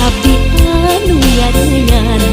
abdi anu yarean.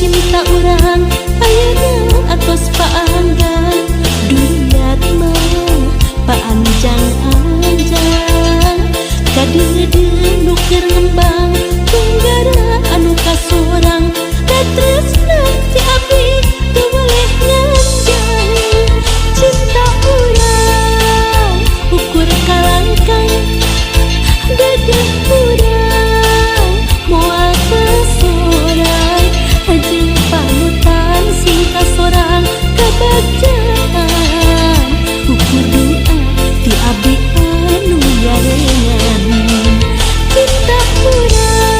Cinta urang ayeuna atos paanggan duriat mah paanjang-anjang kadeudeung nu keur ngembang tunggara anu kasorang da tresna ti abdi teu boleh nganjang cinta urang ukur kalangkang dedeh urang moal kasorang jeung panutan cinta sorang kabacaan ukur doa ti abdi anu yarean cinta urang.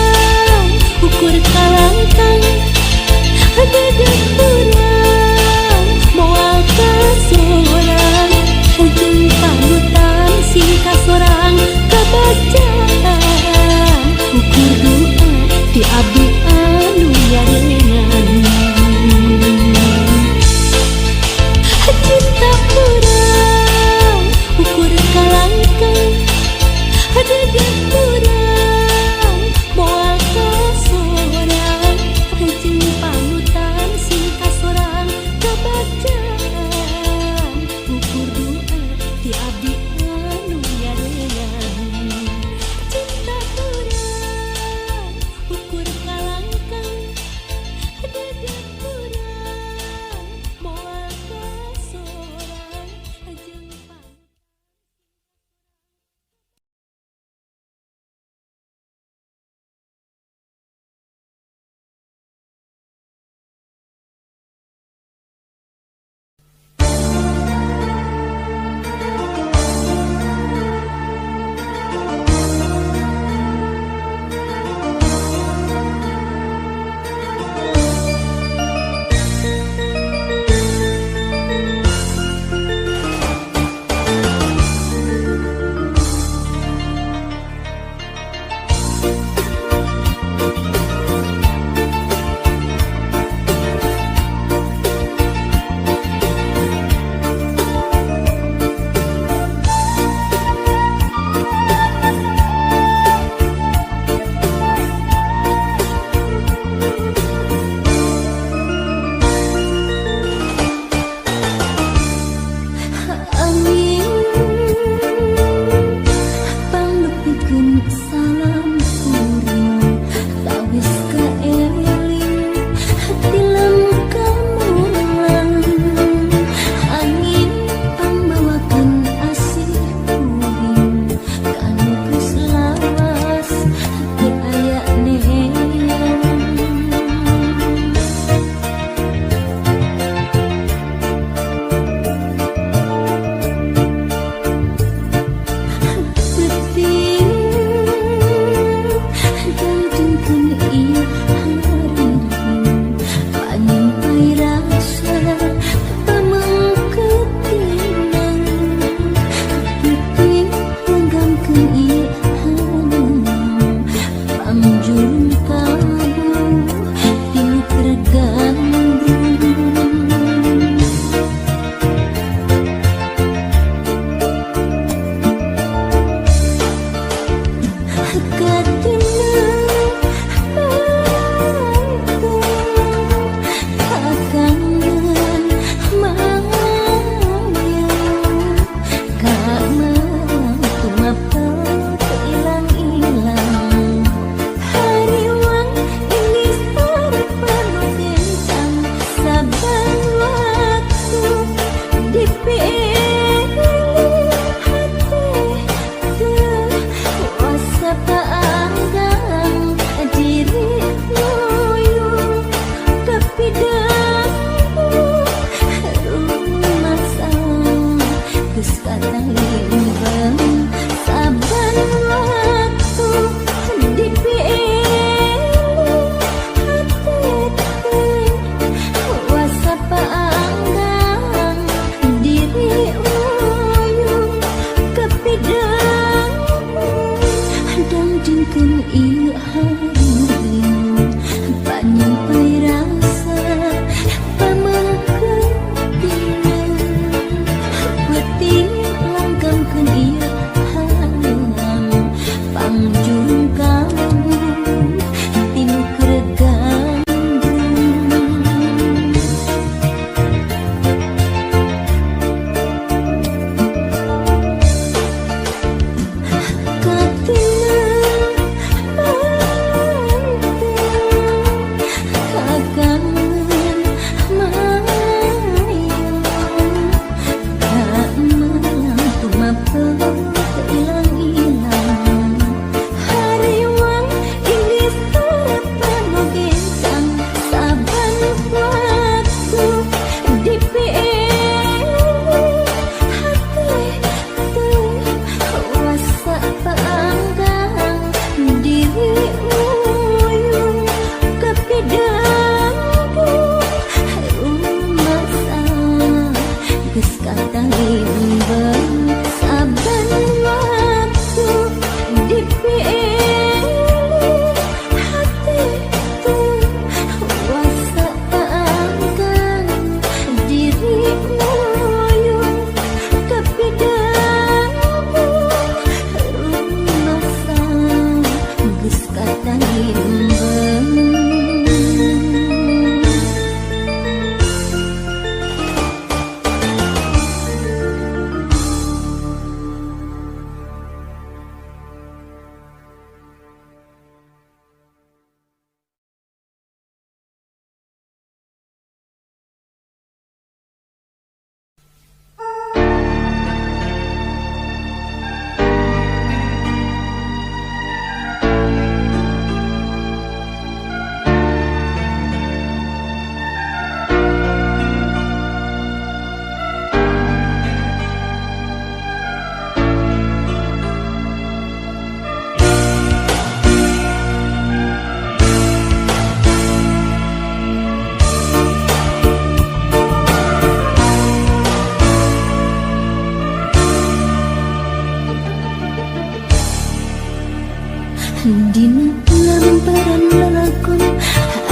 Dina lambaran lalakon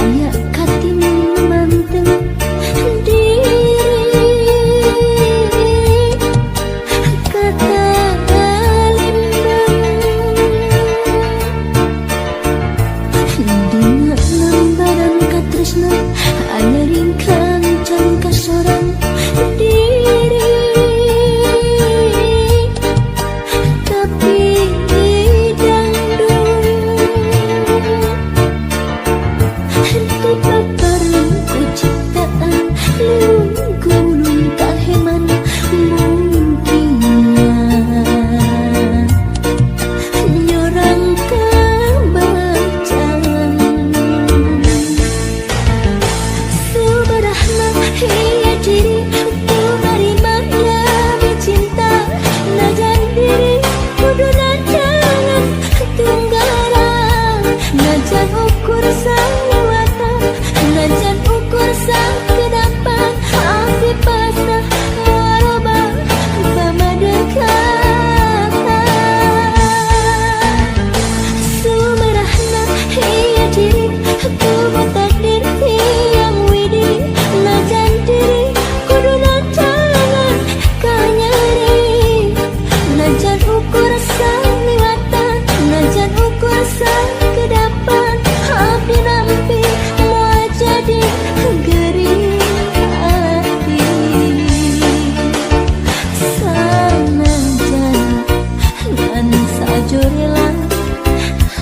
ayak katin manteng diri kata limbang. Dina lambaran katresna aya ringkang can kasorang diri tapi masa kedapan abdi nampi moal jadi gering hati sanajan ngan sajorela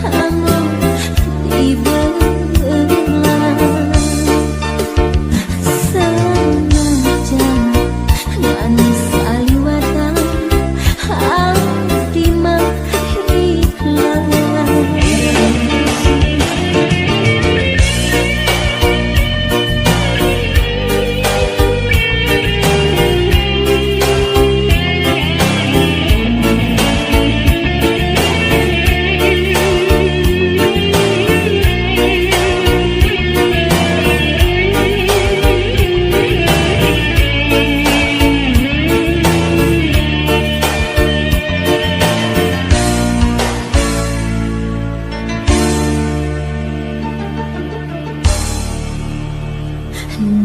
hamun dibelah sanajan ngan saliwatan abdi mah ikhlas.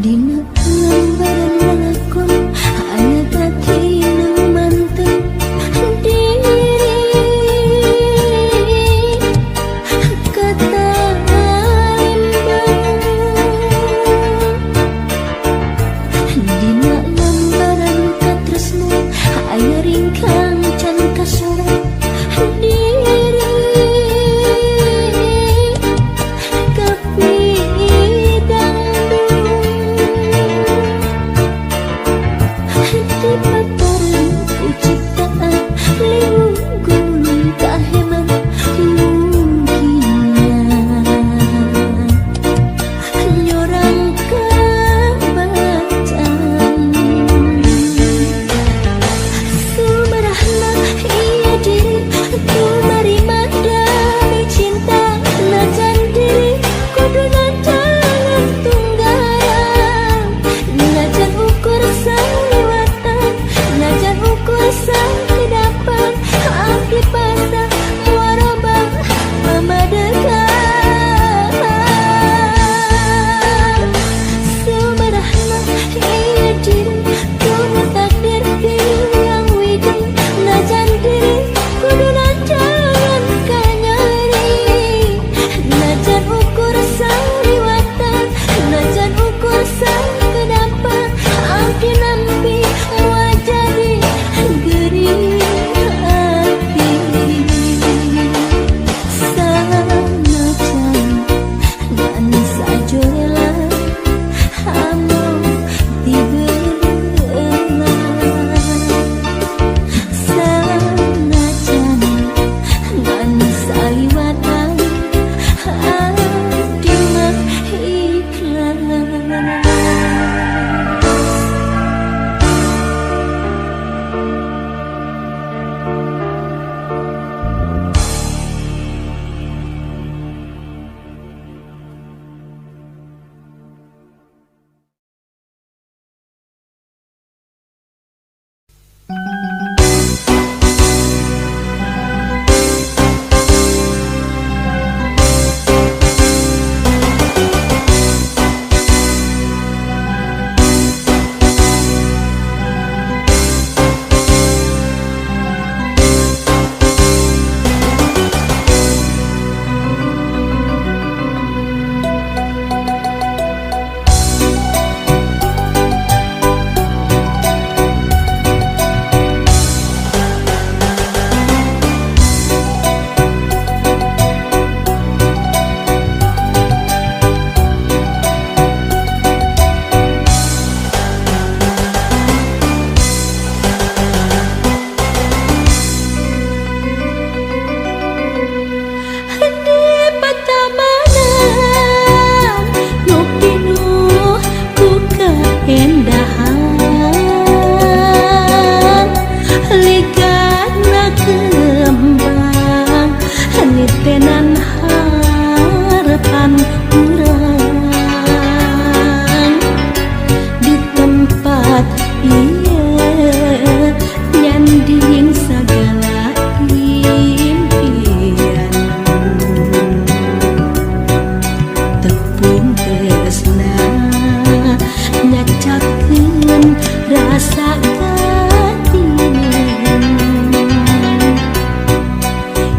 Dina lembaran lakon aya tati nu mantep diri kata limbang dina lembaran katresna aya ringkang can kasoran diri kapidang dipataran ku ciptaan liung gulung kaheman mungkinan nyorang kabacaan sumerahna iya diri ku nerima dami cinta najan diri kudu najan tunggaran najan ukur saliwatan najan ukur sakedapan abdi pasang warobah mamadegan sumerahna iya diri kudu takdir yang widi najan diri kudu najan kanyari najan ukur saliwatan najan ukur sakedapan abdi nampi moal jadi gering hati sanajan ngan sajorela hamun dibelah sanajan ngan saliwatan abdi mah ikhlas.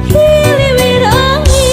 Hiliwir angin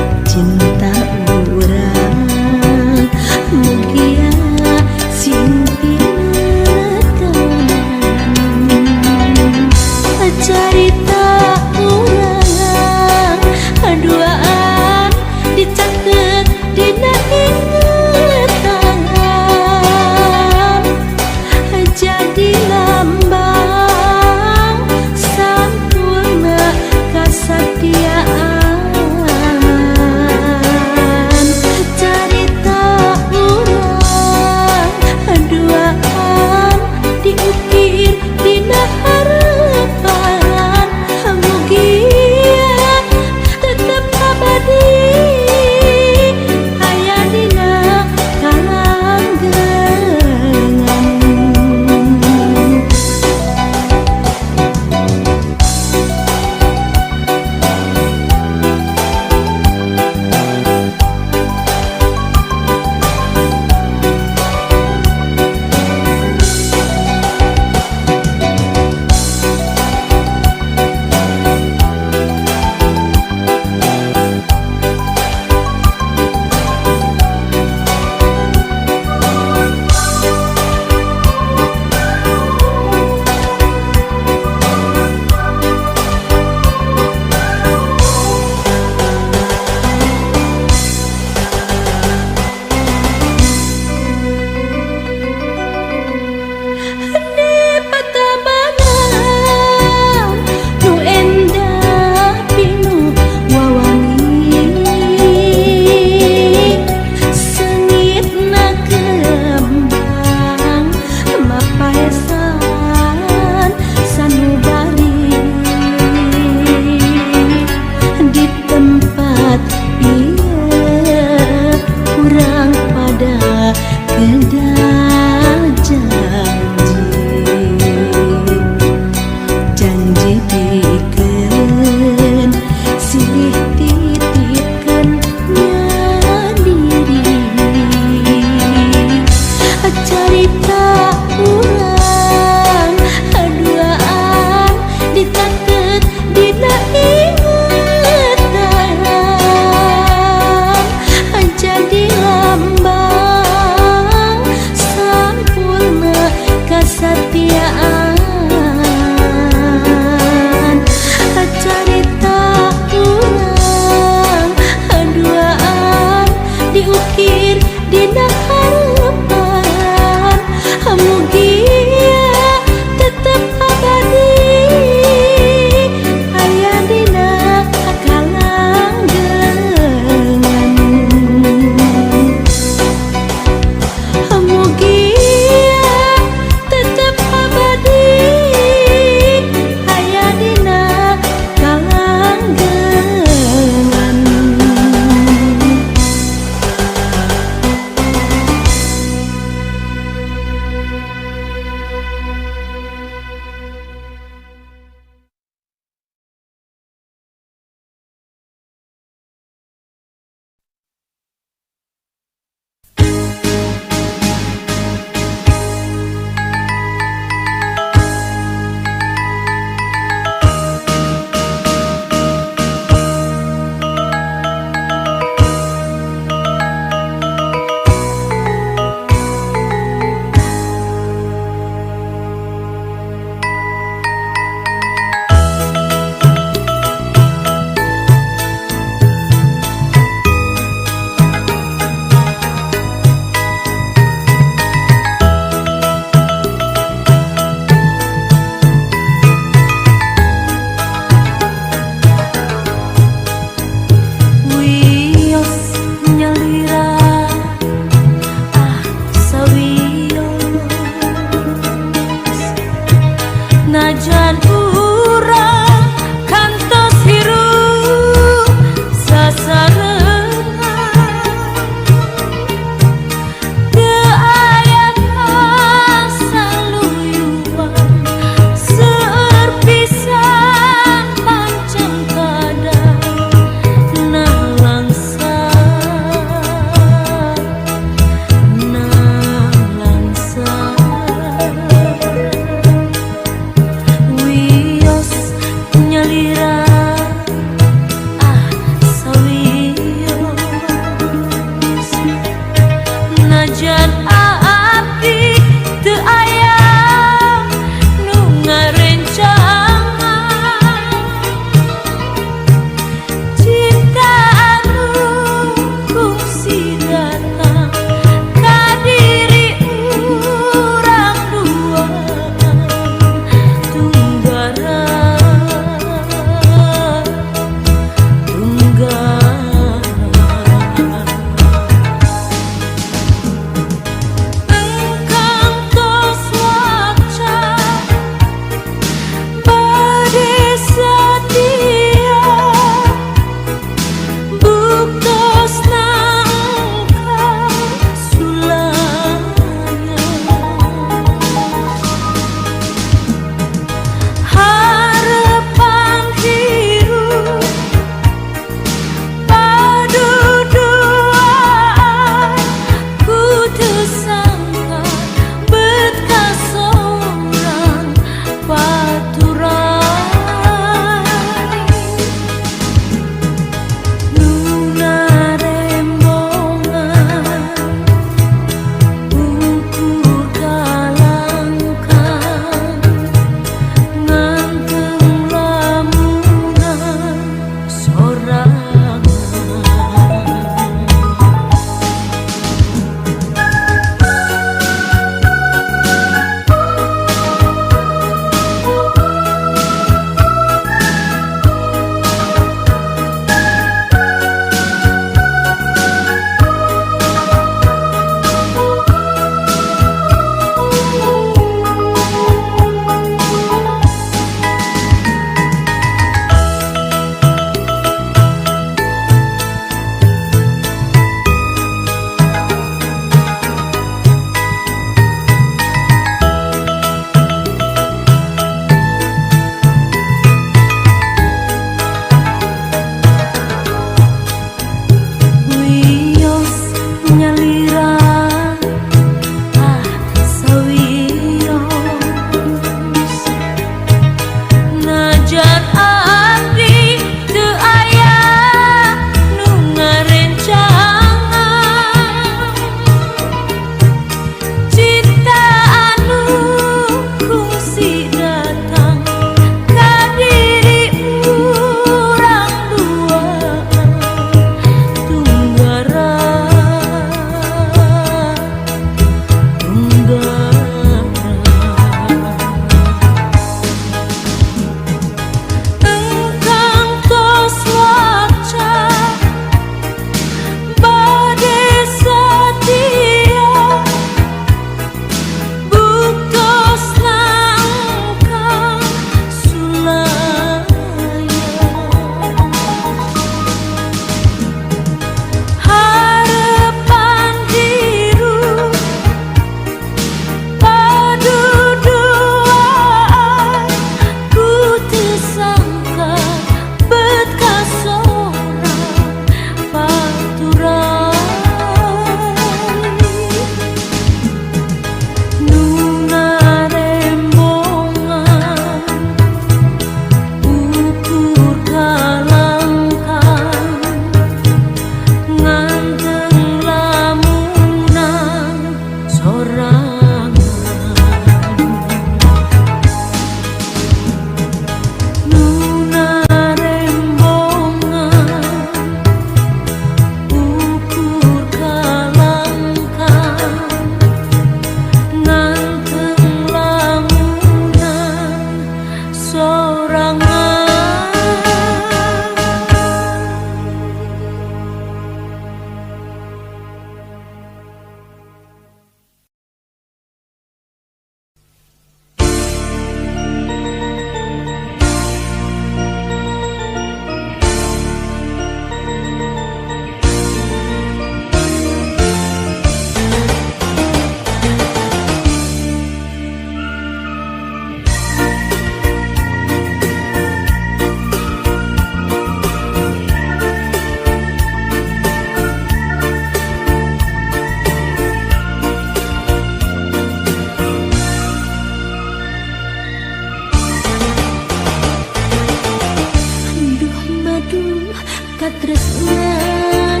katresnan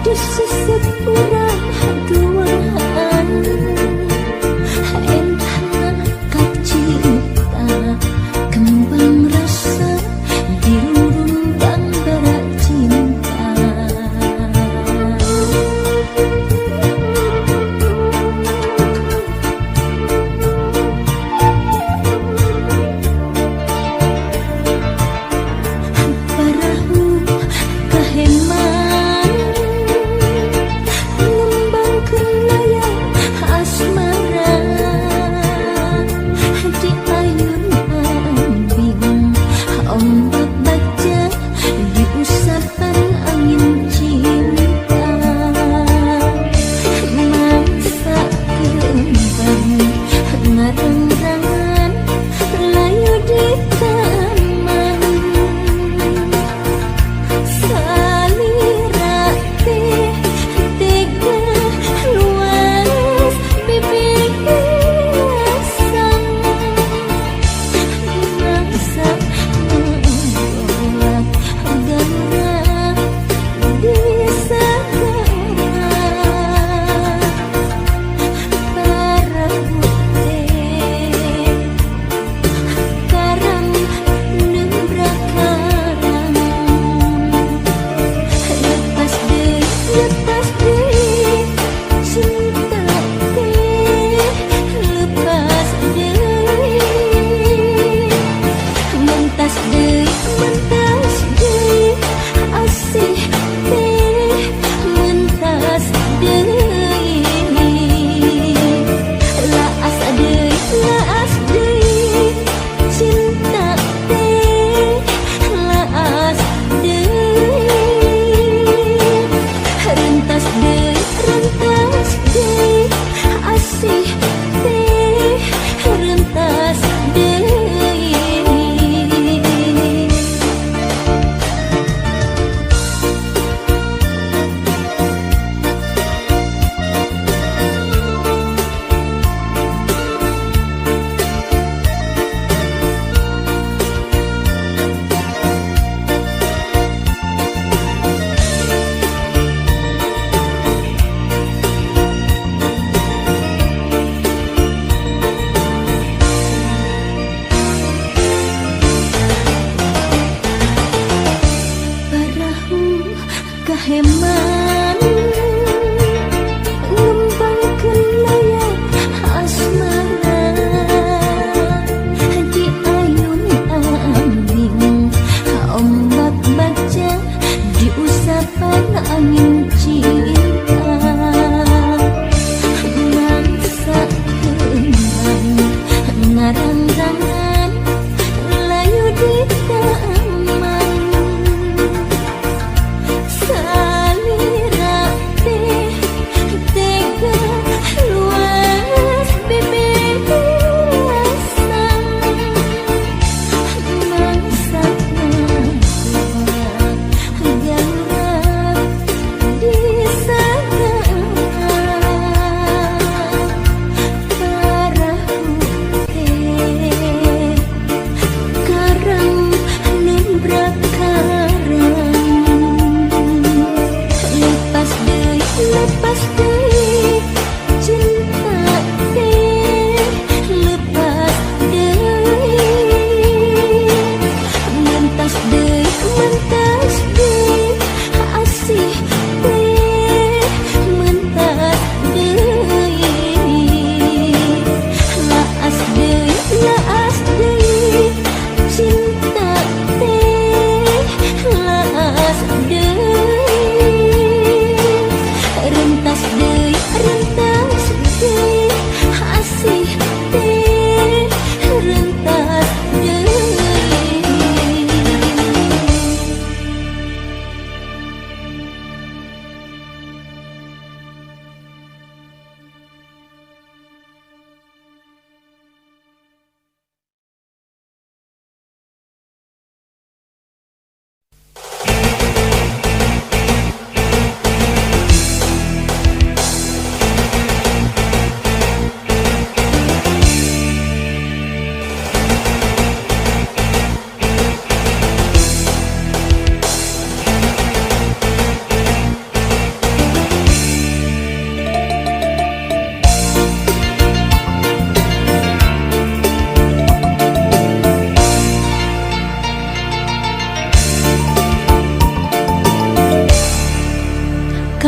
dusu sepurang duaan endah kacita kembang rasa dirumbang berak cinta. Kaheman ngembang kelayang asmara di ayun ambing ombak baca di usapan angin cinta mangsa kembang ngarang-rangan layu di taman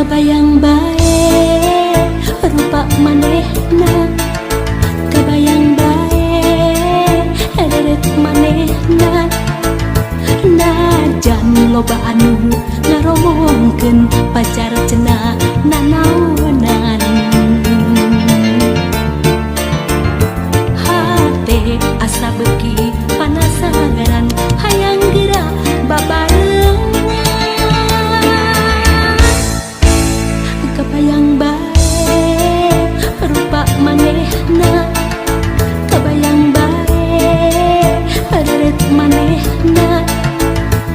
Kebayang bae rupa manehna, kebayang bae deret manehna. Najan loba anu ngaromongkeun pacar cenah nanaonan. Hate asa beuki panasaran hayang geura babarengan. Kebayang bae rupa manehna, kebayang bae deret manehna.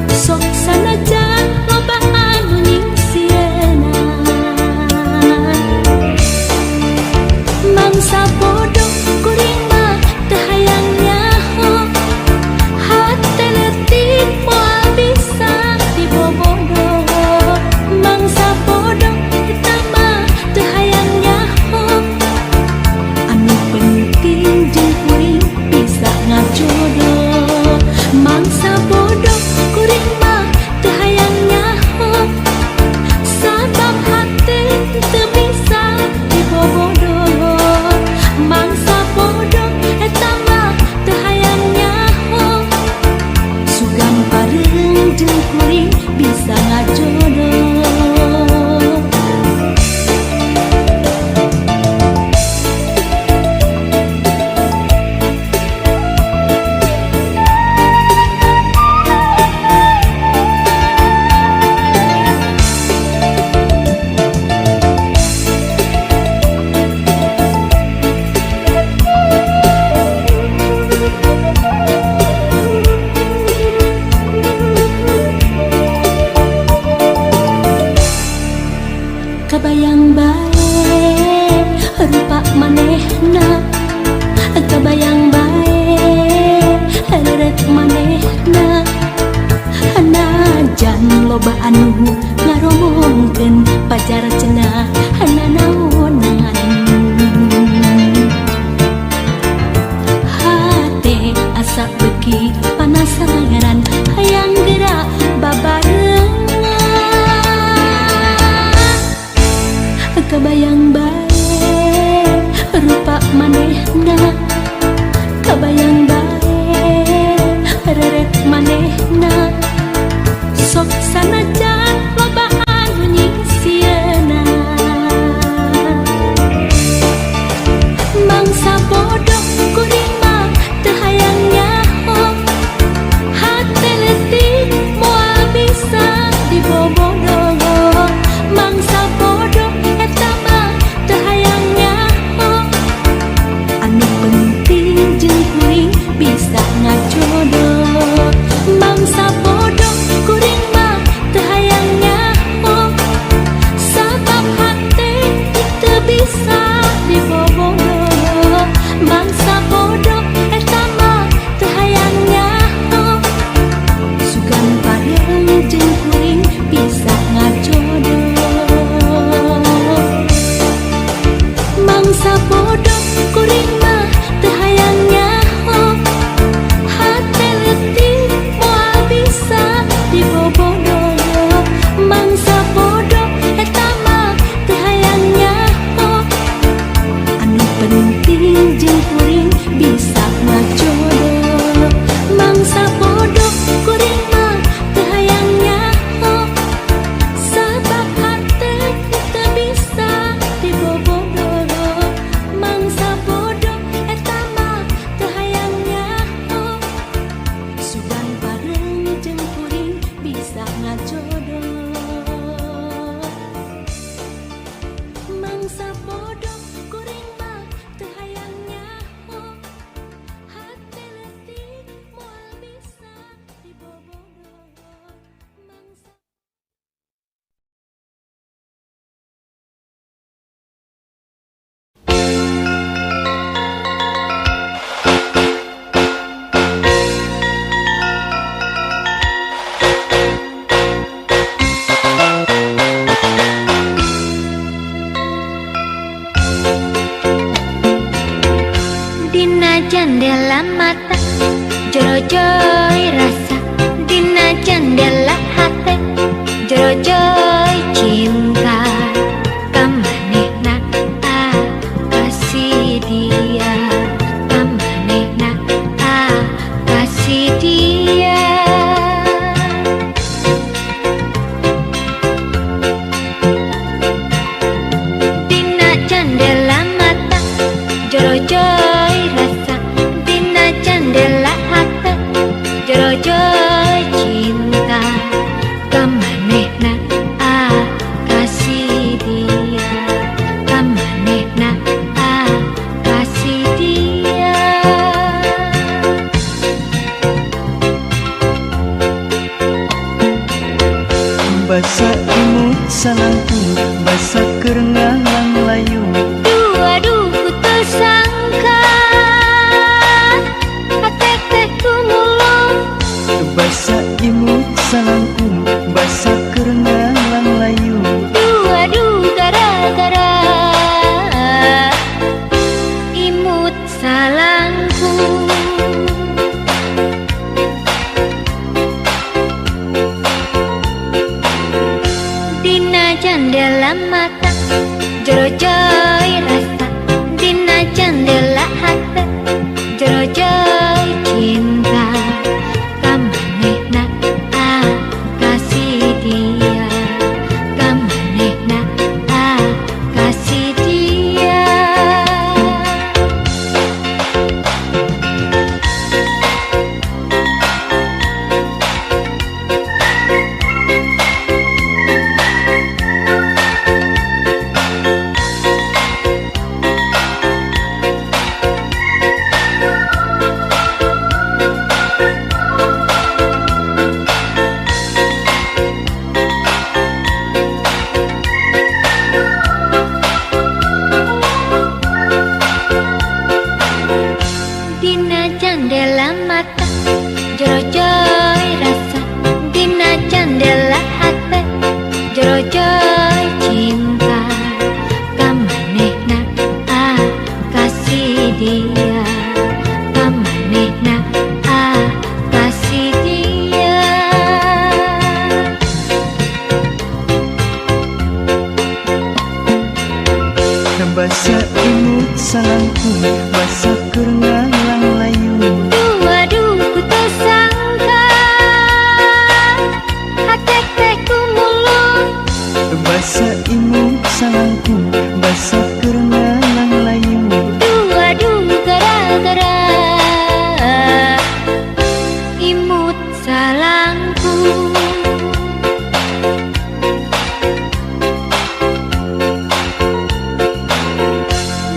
Sok sanajan loba anu nyingsieunan. Mangsa bodoh kuring mah teu hayang nyaho, hate leutik moal bisa dibobodoh. Mangsa bodoh eta mah teu hayang nyaho, anu penting jeung kuring bisa ngajodoh. Mangsa bodoh kuring mah teu hayang nyaho, sabab hate teu bisa dibobodoh. Mangsa bodoh eta mah teu hayang nyaho, sugan pareung jeung kuring bisa ngajodoh. Kebayang bae rupa manehna, kebayang bae deret manehna. Najan loba anu ngaromongkeun pacar cenah nanaonan. Hate asa beuki panasaran hayang geura babarengan. Kebayang bae rupa manehna, kebayang bae deret manehna. Sok sanajan loba anu nyingsieunan. Mangsa bodoh kuring mah teu hayang nyaho, hate leutik moal bisa dibobodoh. Mangsa bodoh eta mah teu hayang nyaho, anu penting jeung kuring bisa ngajodoh. Mangsa bodoh kuring mah teu hayang nyaho, sabab hate teu bisa dibobodoh. Mangsa bodoh eta mah teu hayang nyaho, sugan pareung jeung kuring bisa ngajodoh. Mangsa bodoh kuring mah teu hayang nyaho, hate leutik moal bisa dibobodoh. Mangsa bodoh eta mah teu hayang nyaho, anu penting jeung kuring bisa ngajodoh. Mangsa bodoh kuring mah teu hayang nyaho, sabab hate teu bisa dibobodoh. Mangsa bodoh eta mah teu hayang nyaho, sugan pareung jeung kuring bisa ngajodoh. Mangsa bodoh kuring mah teu hayang nyaho, hate leutik moal bisa dibobodoh. Mangsa jendela mata jero-joy rasa dina jendela hati jero-joy cinta. kamanehna kasih dia, kamanehna kasih dia. Basa imut salangkung, basa kerengalang layu. Aduh ku tersangka, atek teh tumulung. Basa imut salangkung, basa kerengalang layu. Aduh gara-gara imut salangkung. Dina jendela mata jero-joy rasa, dina jendela hati jero-joy cinta, kamanehna kasih dia, kamanehna kasih dia. Dina jendela mata jero-joy rasa, dina jendela hati jero-joy cinta, kamanehna kasih dia, kamanehna kasih dia. Basa imut salangkung, basa kerengalang layu. Aduh ku tersangka, atek teh tumulung. Basa imut salangkung, basa kerengalang layu. Aduh gara-gara imut salangkung.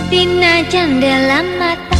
Dina jendela mata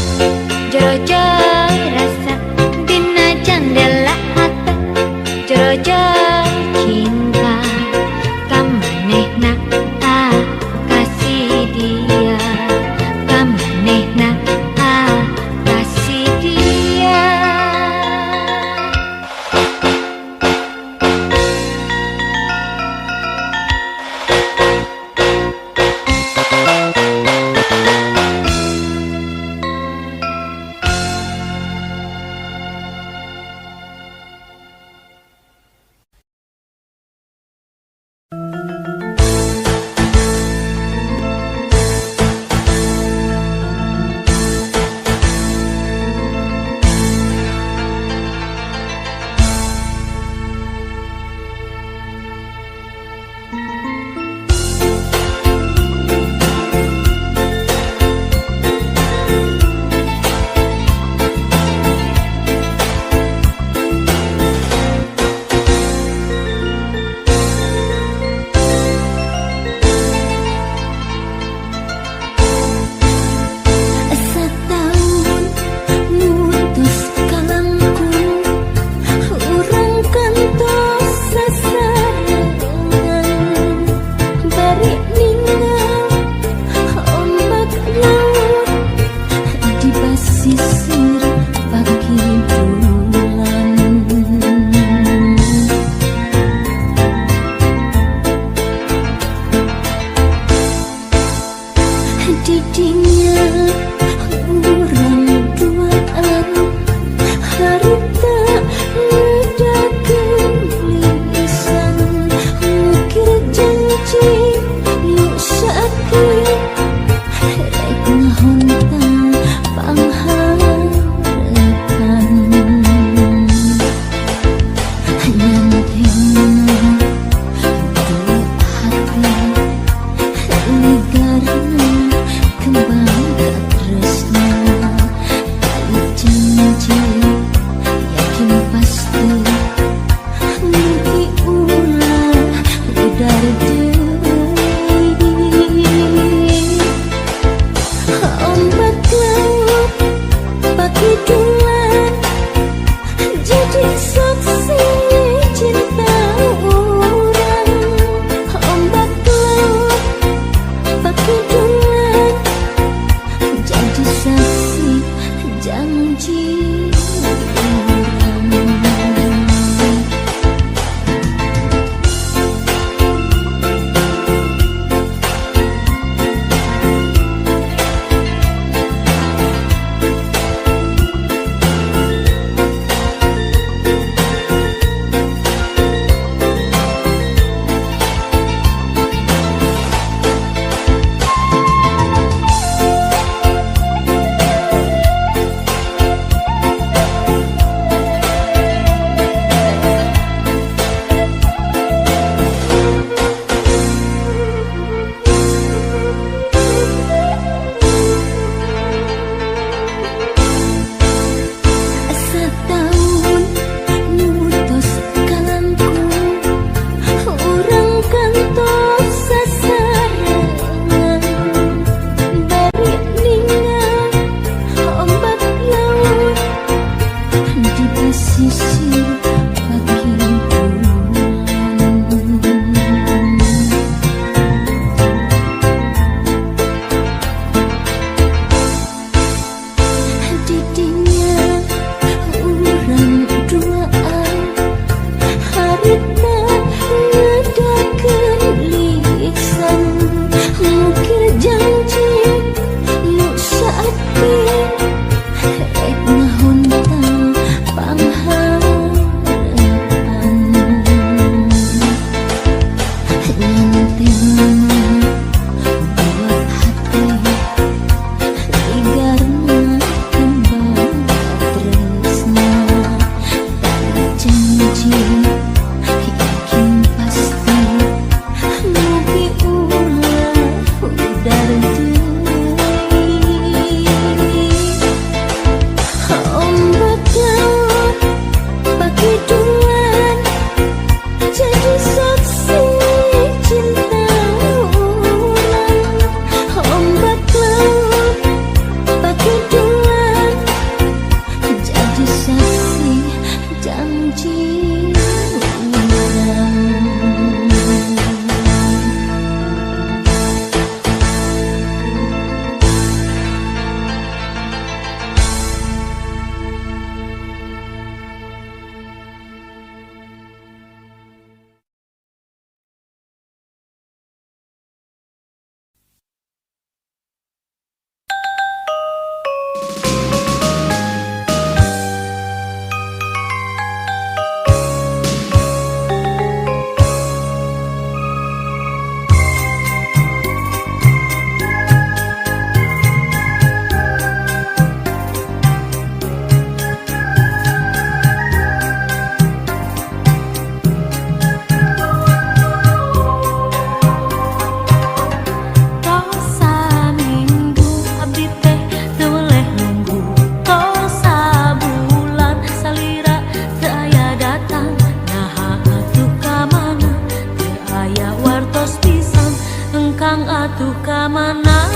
engkang atuh kamana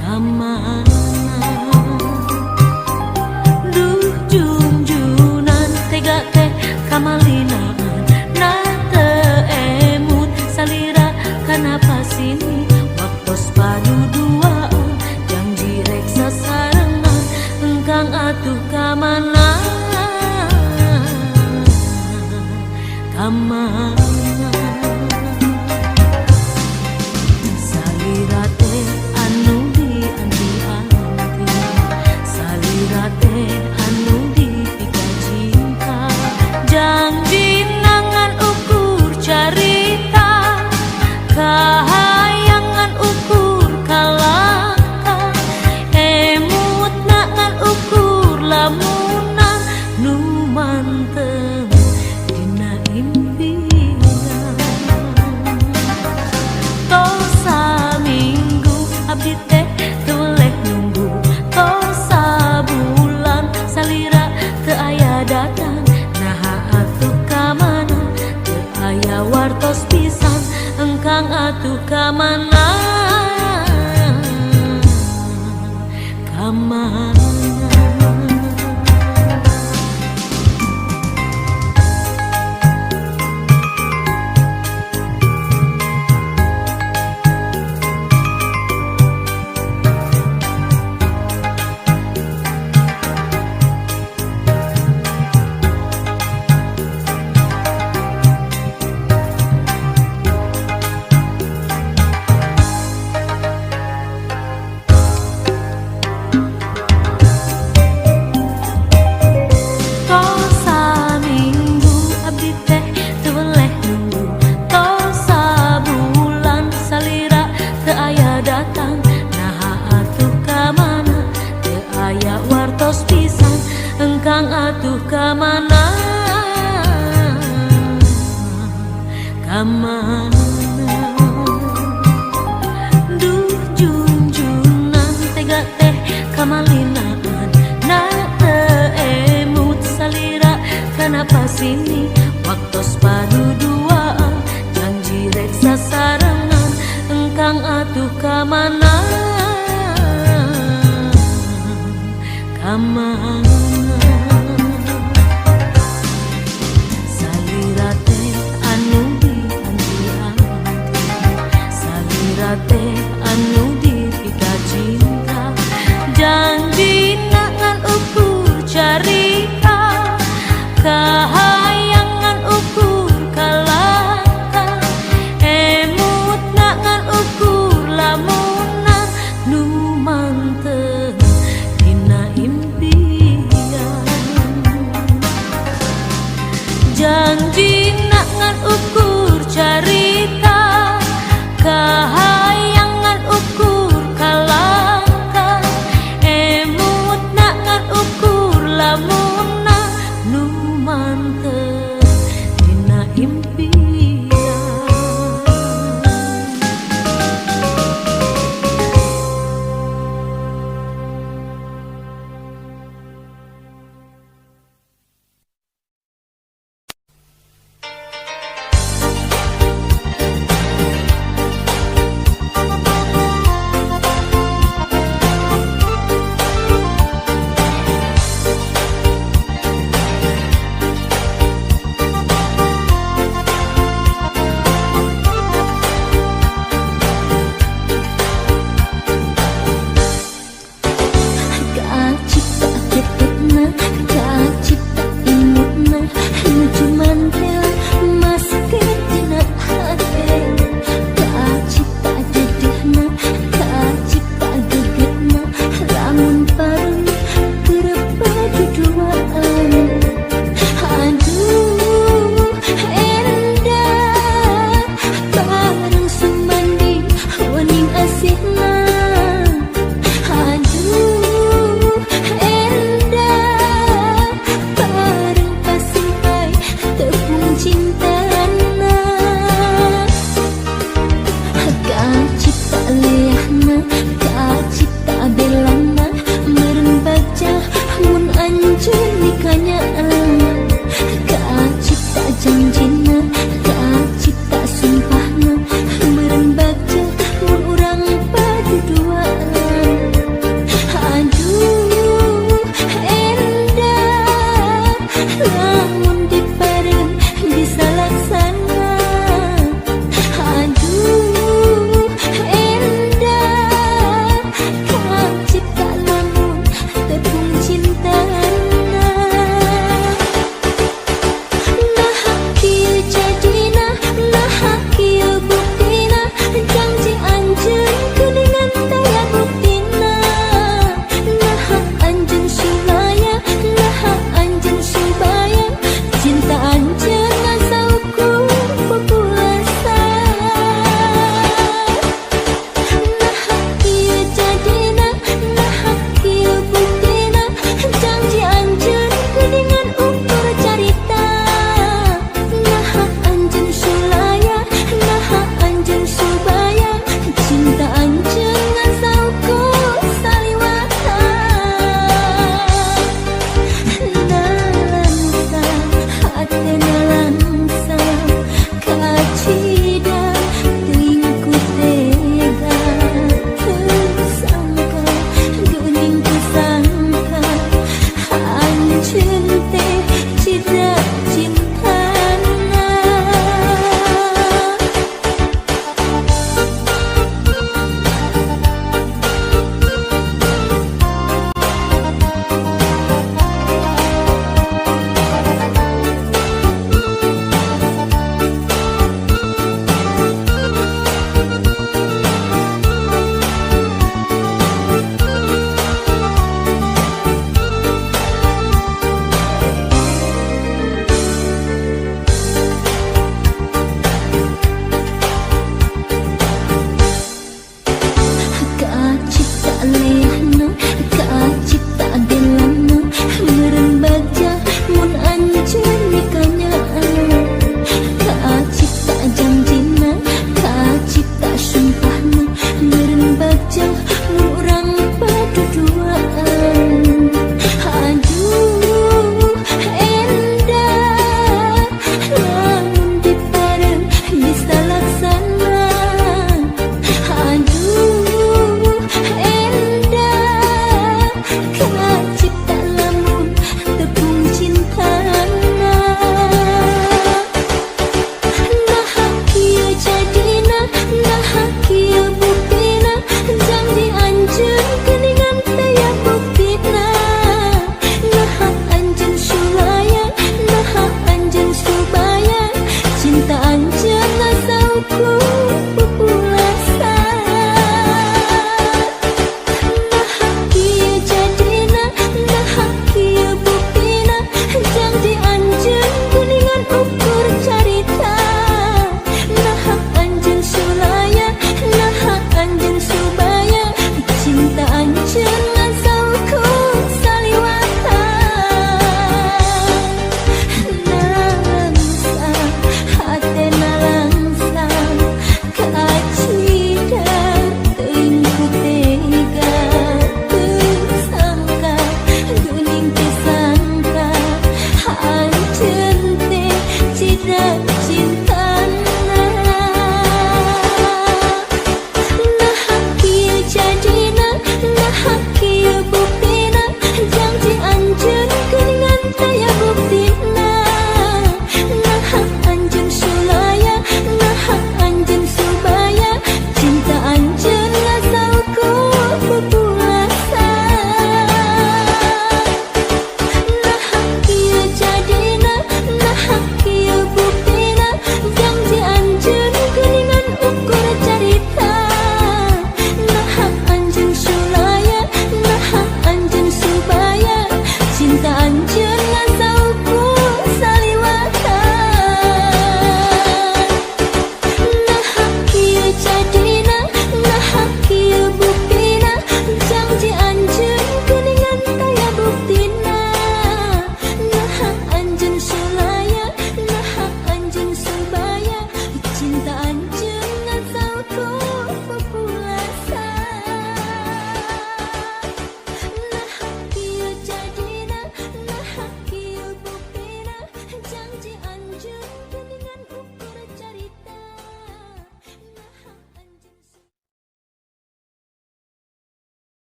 kamana. Duh junjunan tega teh kamalinaan na teu emut salira kanapa sini waktos padu duaan janji rek sasarengan engkang atuh kamana kamana. Salira teh anu dianti-anti, salira teh anu dipika cinta, janji nangan ukur carita, kahayangan ukur kalaka, emut nangan ukur lamunan nu manteng dina impian. Tosa minggu abdi teh tuleh nunggu, tosa bulan salira teu aya datang, naha atuh kamana teu aya wartos pisan engkang atuh kamana kamana. Tosa minggu abdi teh tuleh nunggu, tosa bulan salira teu aya datang, naha atuh kamana teu aya wartos pisan engkang atuh kamana kamana. Duh junjunan tega teh kamalinaan na teu emut salira kanapa sini waktos padu duaan janji rek sasarengan engkang atuh kamana kamana. Salira teh anu dianti-anti, salira teh anu dipika cinta, janji nangan ukur carita, kahayangan ukur kalaka, emut nangan ukur lamunan nu manteng dina impian. Janji nangan ukur carita, kahayangan ukur kalaka, emut nangan ukur lamunan nu manteng dina impian.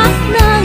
makna